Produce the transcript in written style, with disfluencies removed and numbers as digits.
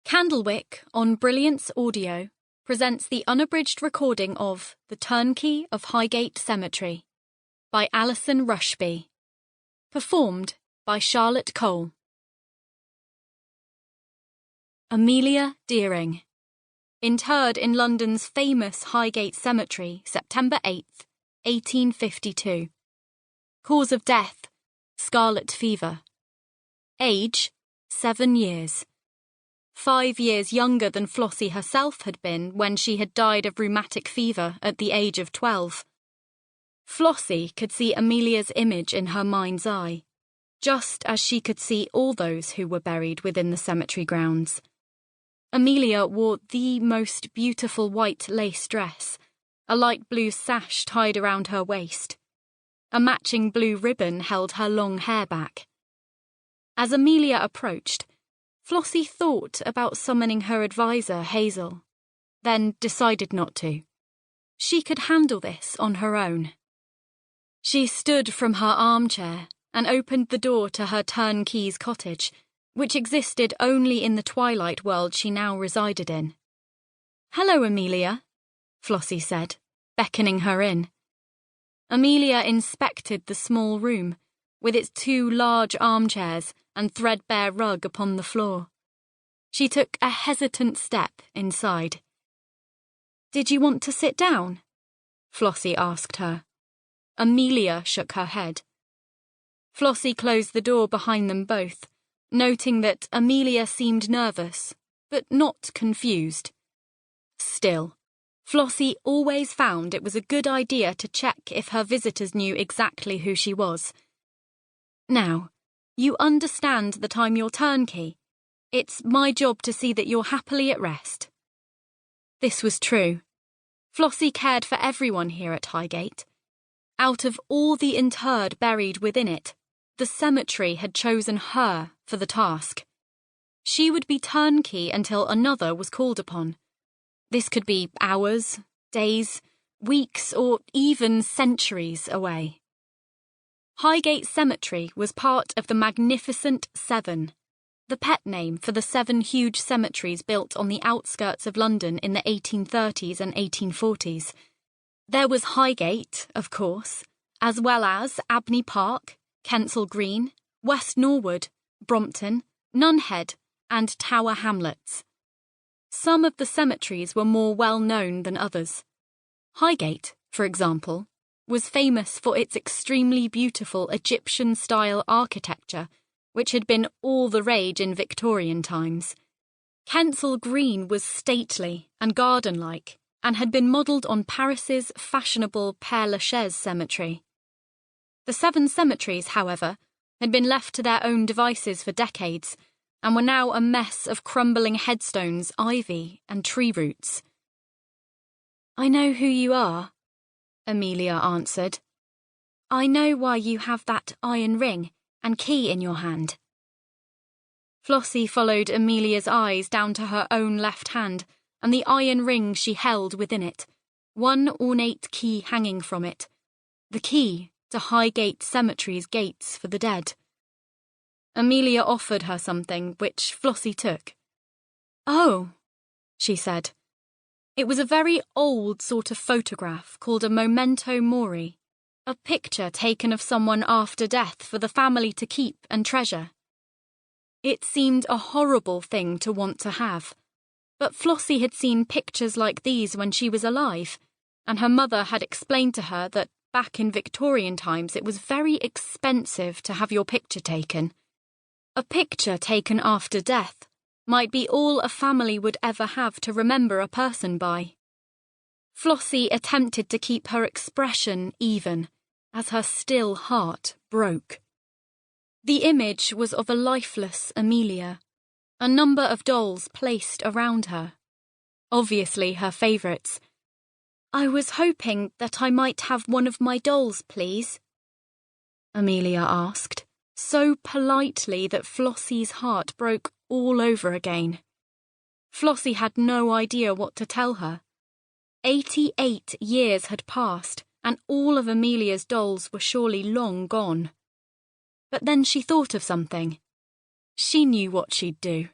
Candlewick on Brilliance Audio presents the unabridged recording of The Turnkey of Highgate Cemetery by Allison Rushby. Performed by Charlotte Cole. Amelia Deering. Interred in London's famous Highgate Cemetery, September 8th, 1852. Cause of death, scarlet fever. Age, 7 years. 5 years younger than Flossie herself had been when she had died of rheumatic fever at the age of 12. Flossie could see Amelia's image in her mind's eye, just as she could see all those who were buried within the cemetery grounds. Amelia wore the most beautiful white lace dress, a light blue sash tied around her waist. A matching blue ribbon held her long hair back. As Amelia approached, Flossie thought about summoning her advisor, Hazel, then decided not to. She could handle this on her own. She stood from her armchair and opened the door to her turnkey's cottage, which existed only in the twilight world she now resided in. "Hello, Amelia," Flossie said, beckoning her in. Amelia inspected the small room, with its 2 large armchairs and threadbare rug upon the floor. She took a hesitant step inside. "Did you want to sit down?" Flossie asked her. Amelia shook her head. Flossie closed the door behind them both, noting that Amelia seemed nervous, but not confused. Still, Flossie always found it was a good idea to check if her visitors knew exactly who she was. "Now, you understand that I'm your turnkey. It's my job to see that you're happily at rest." This was true. Flossie cared for everyone here at Highgate. Out of all the interred buried within it, the cemetery had chosen her for the task. She would be turnkey until another was called upon. This could be hours, days, weeks, or even centuries away. Highgate Cemetery was part of the Magnificent Seven, the pet name for the 7 huge cemeteries built on the outskirts of London in the 1830s and 1840s. There was Highgate, of course, as well as Abney Park, Kensal Green, West Norwood, Brompton, Nunhead, and Tower Hamlets. Some of the cemeteries were more well-known than others. Highgate, for example, was famous for its extremely beautiful Egyptian-style architecture, which had been all the rage in Victorian times. Kensal Green was stately and garden-like, and had been modelled on Paris's fashionable Père-Lachaise cemetery. The 7 cemeteries, however, had been left to their own devices for decades, and were now a mess of crumbling headstones, ivy, and tree roots. "I know who you are," Amelia answered. "I know why you have that iron ring and key in your hand." Flossie followed Amelia's eyes down to her own left hand and the iron ring she held within it, one ornate key hanging from it, the key to Highgate Cemetery's gates for the dead. Amelia offered her something, which Flossie took. "Oh," she said. It was a very old sort of photograph called a memento mori, a picture taken of someone after death for the family to keep and treasure. It seemed a horrible thing to want to have, but Flossie had seen pictures like these when she was alive, and her mother had explained to her that back in Victorian times it was very expensive to have your picture taken. A picture taken after death might be all a family would ever have to remember a person by. Flossie attempted to keep her expression even, as her still heart broke. The image was of a lifeless Amelia, a number of dolls placed around her. Obviously her favourites. "I was hoping that I might have one of my dolls, please," Amelia asked, so politely that Flossie's heart broke all over again. Flossie had no idea what to tell her. 88 years had passed, and all of Amelia's dolls were surely long gone. But then she thought of something. She knew what she'd do.